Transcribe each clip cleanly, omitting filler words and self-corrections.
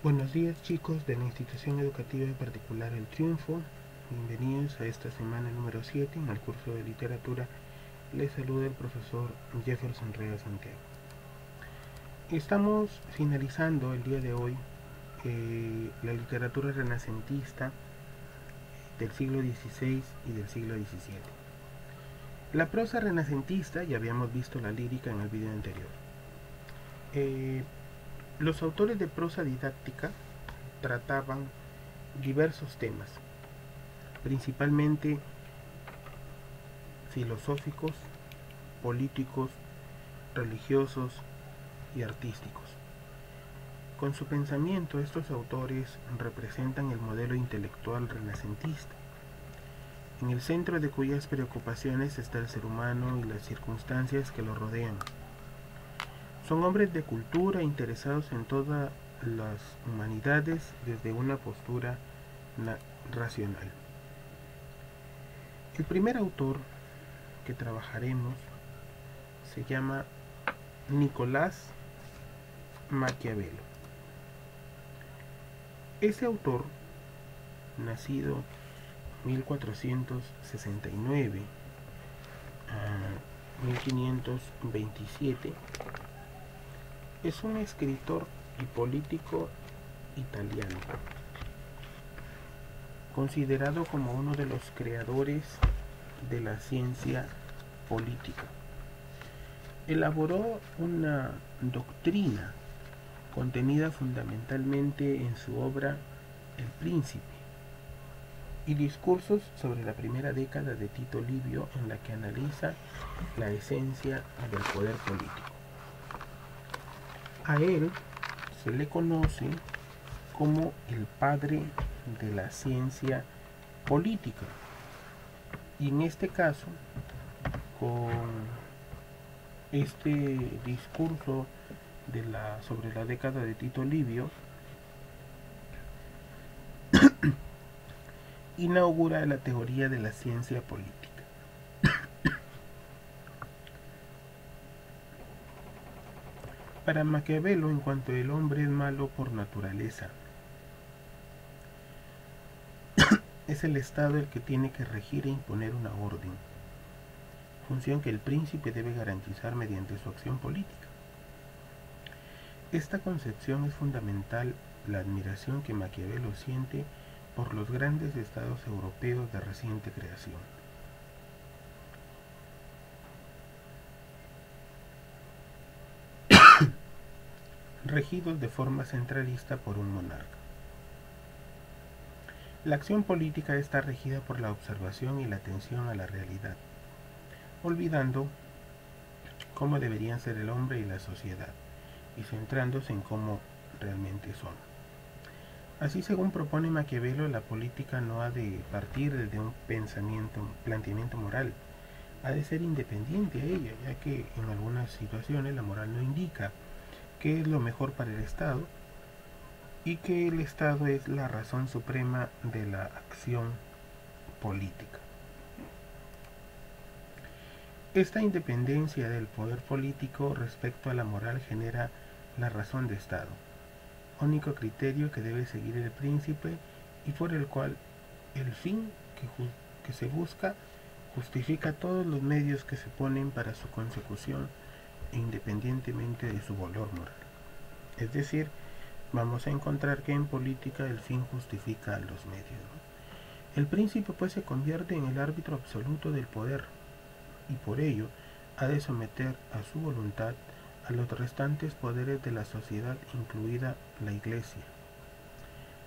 Buenos días chicos de la institución educativa particular El Triunfo, bienvenidos a esta semana número 7 en el curso de literatura. Les saluda el profesor Jefferson Rea Santiago. Estamos finalizando el día de hoy la literatura renacentista del siglo XVI y del siglo XVII. La prosa renacentista, ya habíamos visto la lírica en el video anterior. Los autores de prosa didáctica trataban diversos temas, principalmente filosóficos, políticos, religiosos y artísticos. Con su pensamiento, estos autores representan el modelo intelectual renacentista, en el centro de cuyas preocupaciones está el ser humano y las circunstancias que lo rodean. Son hombres de cultura interesados en todas las humanidades desde una postura racional. El primer autor que trabajaremos se llama Nicolás Maquiavelo. Ese autor, nacido en 1469 a 1527, es un escritor y político italiano, considerado como uno de los creadores de la ciencia política. Elaboró una doctrina contenida fundamentalmente en su obra El Príncipe y discursos sobre la primera década de Tito Livio, en la que analiza la esencia del poder político. A él se le conoce como el padre de la ciencia política, y en este caso, con este discurso sobre la década de Tito Livio, inaugura la teoría de la ciencia política. Para Maquiavelo, en cuanto el hombre es malo por naturaleza, es el Estado el que tiene que regir e imponer una orden, función que el príncipe debe garantizar mediante su acción política. Esta concepción es fundamental la admiración que Maquiavelo siente por los grandes estados europeos de reciente creación. Regidos de forma centralista por un monarca. La acción política está regida por la observación y la atención a la realidad, olvidando cómo deberían ser el hombre y la sociedad, y centrándose en cómo realmente son. Así, según propone Maquiavelo, la política no ha de partir desde un planteamiento moral, ha de ser independiente a ella, ya que en algunas situaciones la moral no indica qué es lo mejor para el Estado y que el Estado es la razón suprema de la acción política. Esta independencia del poder político respecto a la moral genera la razón de Estado, único criterio que debe seguir el príncipe y por el cual el fin que se busca justifica todos los medios que se ponen para su consecución independientemente de su valor moral. Es decir, vamos a encontrar que en política el fin justifica los medios, ¿no? El príncipe pues se convierte en el árbitro absoluto del poder y por ello ha de someter a su voluntad a los restantes poderes de la sociedad, incluida la Iglesia.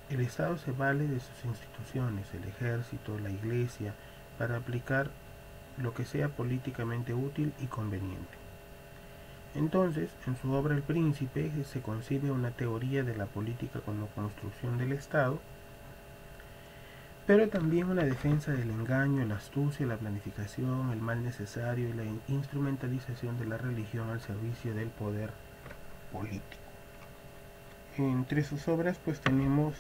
El Estado se vale de sus instituciones, el ejército, la Iglesia, para aplicar lo que sea políticamente útil y conveniente. Entonces, en su obra El Príncipe se concibe una teoría de la política como construcción del Estado, pero también una defensa del engaño, la astucia, la planificación, el mal necesario y la instrumentalización de la religión al servicio del poder político. Entre sus obras pues tenemos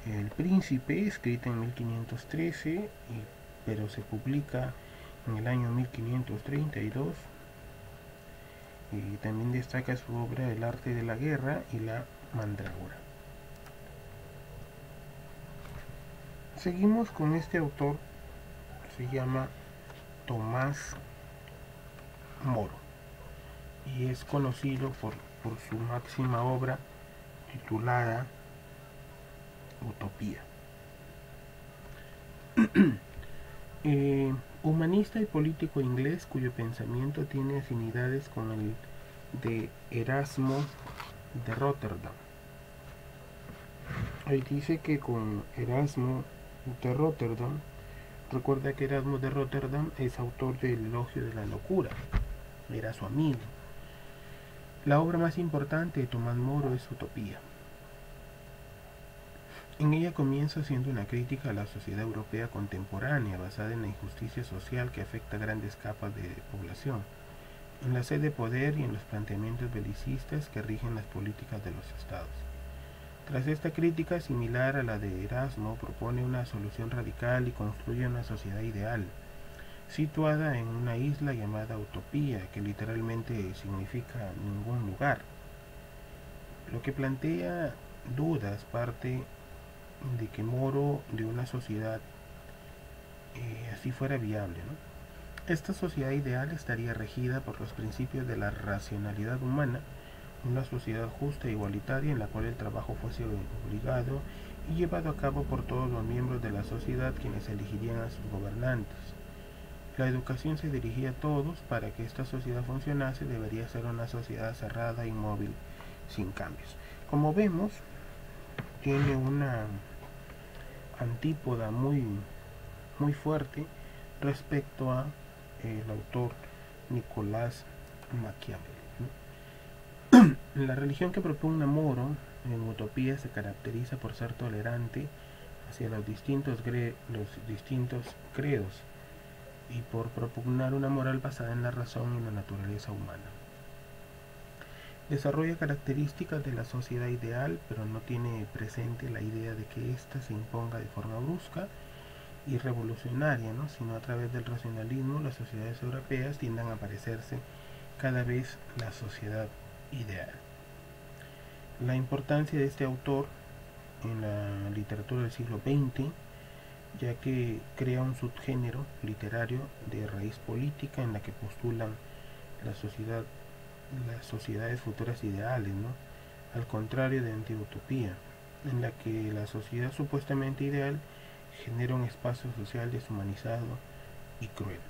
El Príncipe, escrita en 1513, pero se publica en el año 1532. Y también destaca su obra El arte de la guerra y la mandrágora. Seguimos con este autor, se llama Tomás Moro y es conocido por su máxima obra titulada Utopía. Humanista y político inglés cuyo pensamiento tiene afinidades con el de Erasmo de Rotterdam. Ahí dice que con Erasmo de Rotterdam, recuerda que Erasmo de Rotterdam es autor del Elogio de la Locura, era su amigo. La obra más importante de Tomás Moro es Utopía. En ella comienza siendo una crítica a la sociedad europea contemporánea basada en la injusticia social que afecta a grandes capas de población, en la sed de poder y en los planteamientos belicistas que rigen las políticas de los estados. Tras esta crítica similar a la de Erasmo, propone una solución radical y construye una sociedad ideal, situada en una isla llamada Utopía, que literalmente significa ningún lugar. Lo que plantea dudas parte de que Moro de una sociedad así fuera viable, ¿no? Esta sociedad ideal estaría regida por los principios de la racionalidad humana, una sociedad justa e igualitaria en la cual el trabajo fuese obligado y llevado a cabo por todos los miembros de la sociedad quienes elegirían a sus gobernantes. La educación se dirigía a todos. Para que esta sociedad funcionase debería ser una sociedad cerrada, inmóvil, sin cambios. Como vemos, tiene una antípoda muy fuerte respecto a el autor Nicolás Maquiavelo. La religión que propone Moro en Utopía se caracteriza por ser tolerante hacia los distintos credos y por propugnar una moral basada en la razón y la naturaleza humana. Desarrolla características de la sociedad ideal, pero no tiene presente la idea de que ésta se imponga de forma brusca y revolucionaria, ¿no? Sino a través del racionalismo las sociedades europeas tiendan a parecerse cada vez la sociedad ideal. La importancia de este autor en la literatura del siglo XX, ya que crea un subgénero literario de raíz política en la que postulan las sociedades futuras ideales, ¿no? Al contrario de Antiutopía, en la que la sociedad supuestamente ideal genera un espacio social deshumanizado y cruel.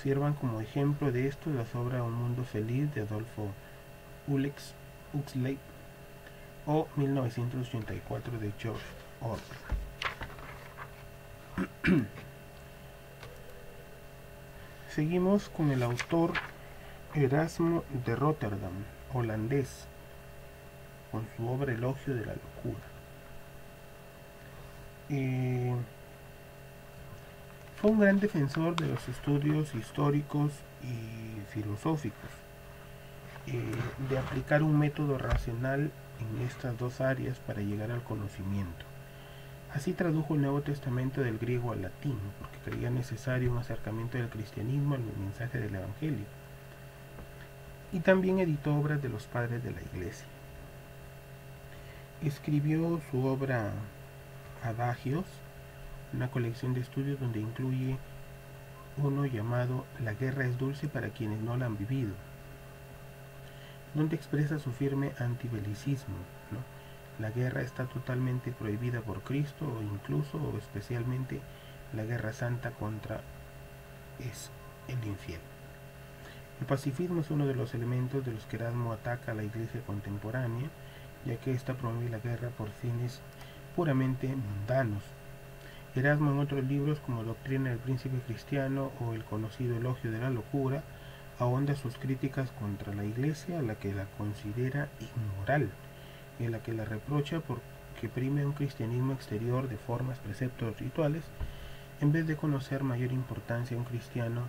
Sirvan como ejemplo de esto las obras Un mundo feliz de Adolfo Huxley o 1984 de George Orwell. Seguimos con el autor Erasmo de Rotterdam, holandés, con su obra Elogio de la Locura. Fue un gran defensor de los estudios históricos y filosóficos, de aplicar un método racional en estas dos áreas para llegar al conocimiento. Así tradujo el Nuevo Testamento del griego al latín, porque creía necesario un acercamiento del cristianismo al mensaje del Evangelio. Y también editó obras de los padres de la Iglesia. Escribió su obra Adagios, una colección de estudios donde incluye uno llamado La guerra es dulce para quienes no la han vivido, donde expresa su firme antibelicismo, ¿no? La guerra está totalmente prohibida por Cristo, o incluso o especialmente la guerra santa contra el infiel. El pacifismo es uno de los elementos de los que Erasmo ataca a la iglesia contemporánea, ya que ésta promueve la guerra por fines puramente mundanos. Erasmo en otros libros como Doctrina del Príncipe Cristiano o el conocido Elogio de la Locura ahonda sus críticas contra la iglesia, a la que la considera inmoral y a la que la reprocha porque prime un cristianismo exterior de formas, preceptos, rituales, en vez de conocer mayor importancia a un cristiano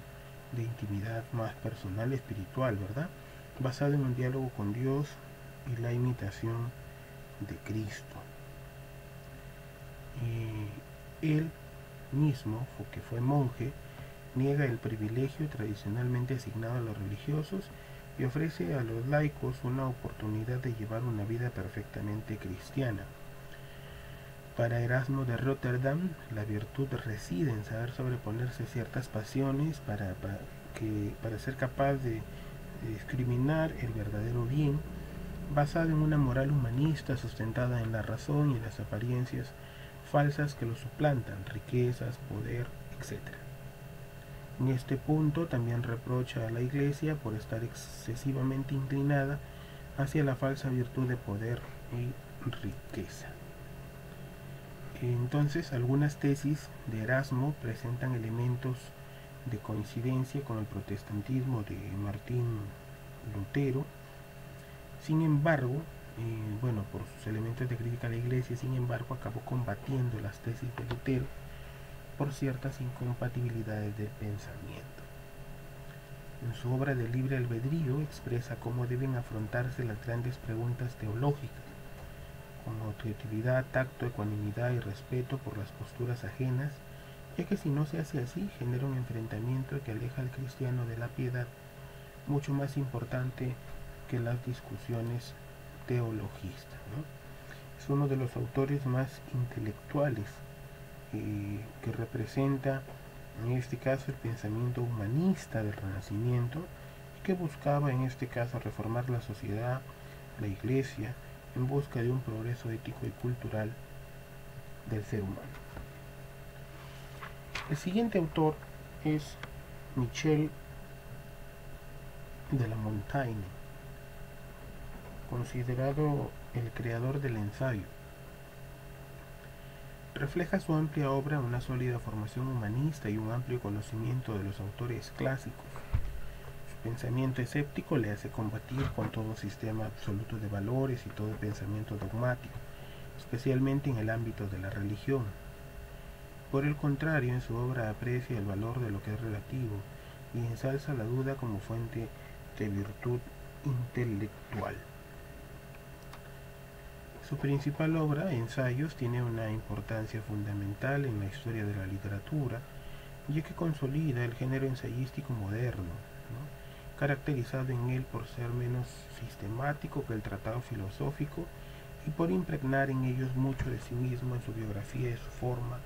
de intimidad más personal, espiritual, ¿verdad? Basado en un diálogo con Dios y la imitación de Cristo. Él mismo, que fue monje, niega el privilegio tradicionalmente asignado a los religiosos y ofrece a los laicos una oportunidad de llevar una vida perfectamente cristiana. Para Erasmo de Rotterdam, la virtud reside en saber sobreponerse a ciertas pasiones para ser capaz de discriminar el verdadero bien, basado en una moral humanista sustentada en la razón y en las apariencias falsas que lo suplantan, riquezas, poder, etc. En este punto también reprocha a la Iglesia por estar excesivamente inclinada hacia la falsa virtud de poder y riqueza. Entonces, algunas tesis de Erasmo presentan elementos de coincidencia con el protestantismo de Martín Lutero. Sin embargo, por sus elementos de crítica a la Iglesia, sin embargo, acabó combatiendo las tesis de Lutero por ciertas incompatibilidades del pensamiento. En su obra de libre albedrío expresa cómo deben afrontarse las grandes preguntas teológicas, con objetividad, tacto, ecuanimidad y respeto por las posturas ajenas, ya que si no se hace así, genera un enfrentamiento que aleja al cristiano de la piedad, mucho más importante que las discusiones teologistas, ¿no? Es uno de los autores más intelectuales que representa, en este caso, el pensamiento humanista del Renacimiento, y que buscaba, en este caso, reformar la sociedad, la Iglesia, en busca de un progreso ético y cultural del ser humano. El siguiente autor es Michel de la Montaigne, considerado el creador del ensayo. Refleja su amplia obra una sólida formación humanista y un amplio conocimiento de los autores clásicos. Su pensamiento escéptico le hace combatir con todo sistema absoluto de valores y todo pensamiento dogmático, especialmente en el ámbito de la religión. Por el contrario, en su obra aprecia el valor de lo que es relativo y ensalza la duda como fuente de virtud intelectual. Su principal obra, Ensayos, tiene una importancia fundamental en la historia de la literatura, ya que consolida el género ensayístico moderno, ¿no?, caracterizado en él por ser menos sistemático que el tratado filosófico y por impregnar en ellos mucho de sí mismo en su biografía y su forma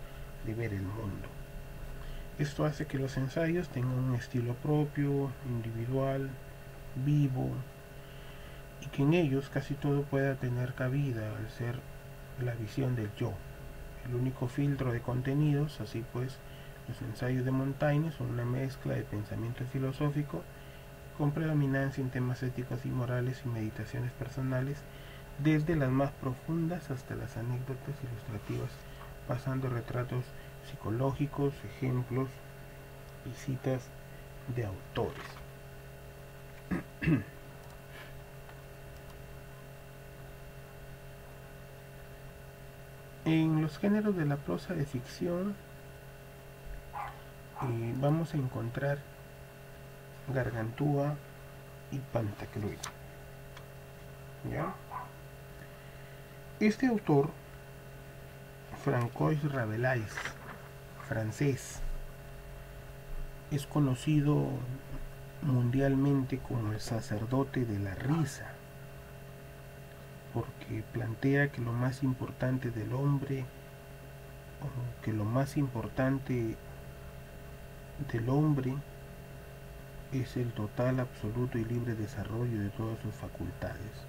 de ver el mundo. Esto hace que los ensayos tengan un estilo propio, individual, vivo, y que en ellos casi todo pueda tener cabida al ser la visión del yo, el único filtro de contenidos. Así pues, los ensayos de Montaigne son una mezcla de pensamiento filosófico con predominancia en temas éticos y morales y meditaciones personales, desde las más profundas hasta las anécdotas ilustrativas, pasando retratos psicológicos, ejemplos y citas de autores. En los géneros de la prosa de ficción vamos a encontrar Gargantúa y Pantagruel, ¿ya? Este autor, Francois Rabelais, francés, es conocido mundialmente como el sacerdote de la risa, porque plantea que lo más importante del hombre, o que lo más importante del hombre es el total, absoluto y libre desarrollo de todas sus facultades,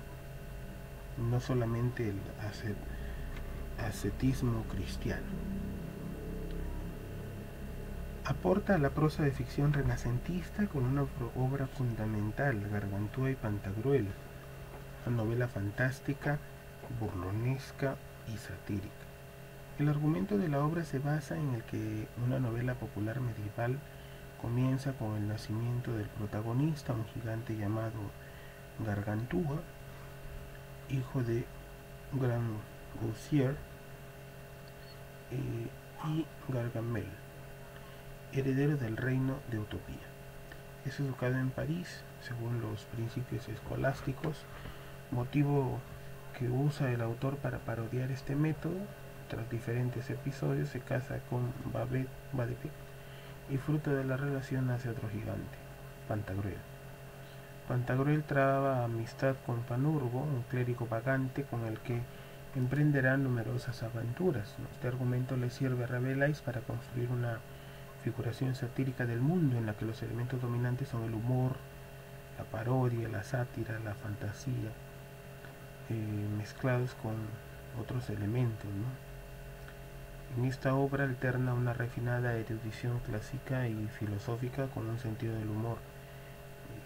no solamente el ascetismo cristiano. Aporta a la prosa de ficción renacentista con una obra fundamental, Gargantúa y Pantagruel, una novela fantástica, burlonesca y satírica. El argumento de la obra se basa en el que una novela popular medieval comienza con el nacimiento del protagonista, un gigante llamado Gargantúa, hijo de Grangousier y Gargamel, heredero del reino de Utopía. Es educado en París, según los principios escolásticos, motivo que usa el autor para parodiar este método. Tras diferentes episodios se casa con Babette Badepec y fruto de la relación nace otro gigante, Pantagruel. Pantagruel traba amistad con Panurgo, un clérigo vagante con el que emprenderá numerosas aventuras, ¿no? Este argumento le sirve a Rabelais para construir una figuración satírica del mundo en la que los elementos dominantes son el humor, la parodia, la sátira, la fantasía, mezclados con otros elementos, ¿no? En esta obra alterna una refinada erudición clásica y filosófica con un sentido del humor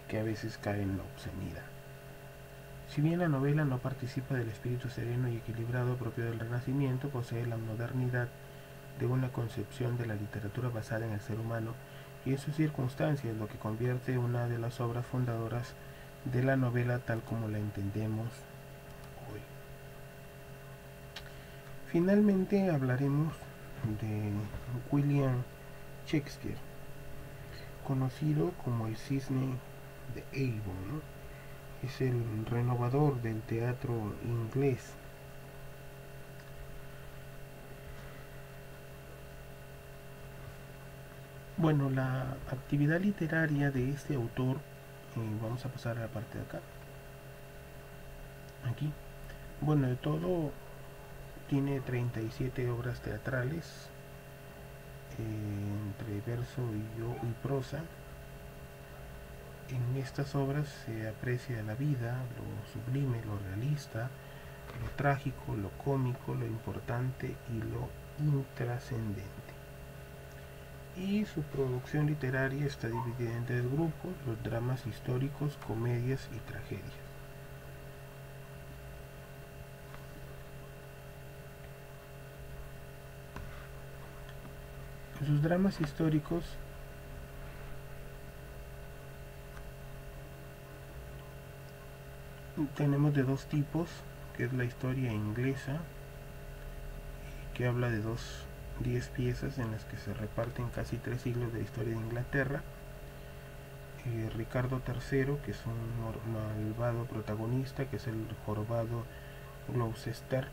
que a veces cae en la obscenidad. Si bien la novela no participa del espíritu sereno y equilibrado propio del Renacimiento, posee la modernidad de una concepción de la literatura basada en el ser humano y en sus circunstancias, lo que convierte una de las obras fundadoras de la novela tal como la entendemos hoy. Finalmente hablaremos de William Shakespeare, conocido como el Cisne de Avon, ¿no? Es el renovador del teatro inglés. Bueno, la actividad literaria de este autor, vamos a pasar a la parte de acá, aquí. Bueno, de todo tiene 37 obras teatrales, entre verso y prosa. En estas obras se aprecia la vida, lo sublime, lo realista, lo trágico, lo cómico, lo importante y lo intrascendente. Y su producción literaria está dividida en 3 grupos: los dramas históricos, comedias y tragedias. En sus dramas históricos tenemos de 2 tipos, que es la historia inglesa, que habla de 10 piezas en las que se reparten casi 3 siglos de la historia de Inglaterra. Ricardo III, que es un malvado protagonista, que es el jorobado Gloucester,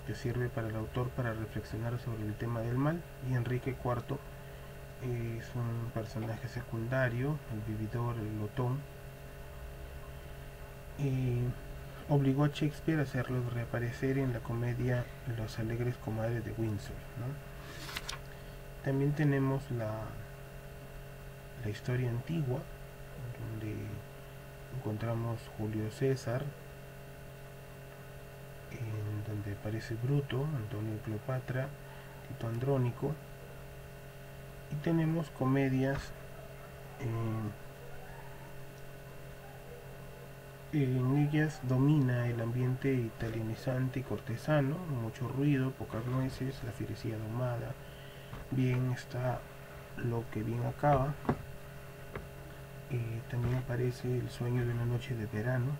que sirve para el autor para reflexionar sobre el tema del mal. Y Enrique IV es un personaje secundario, el vividor, el glotón. Obligó a Shakespeare a hacerlos reaparecer en la comedia Los alegres comadres de Windsor, ¿no? También tenemos la historia antigua, donde encontramos Julio César, en donde aparece Bruto, Antonio y Cleopatra, Tito Andrónico. Y tenemos comedias en ellas domina el ambiente italianizante y cortesano, mucho ruido, pocas nueces, la fierecilla domada, bien está lo que bien acaba. También aparece El sueño de una noche de verano,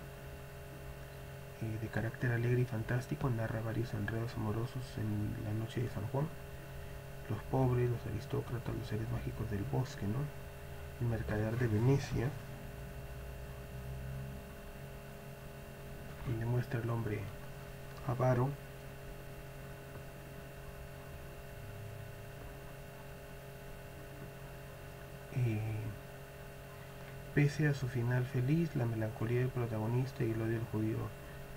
de carácter alegre y fantástico, narra varios enredos amorosos en la noche de San Juan, los pobres, los aristócratas, los seres mágicos del bosque, ¿no? El mercader de Venecia, y demuestra el hombre avaro. Pese a su final feliz, la melancolía del protagonista y el odio del judío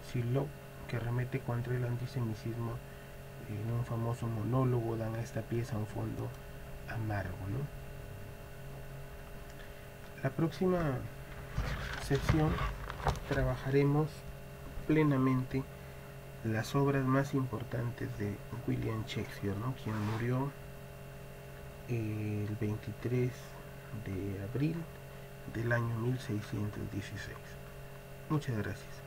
Shylock, que remete contra el antisemitismo en un famoso monólogo, dan a esta pieza un fondo amargo, ¿no? La próxima sesión trabajaremos plenamente las obras más importantes de William Shakespeare, ¿no? Quien murió el 23 de abril del año 1616. Muchas gracias.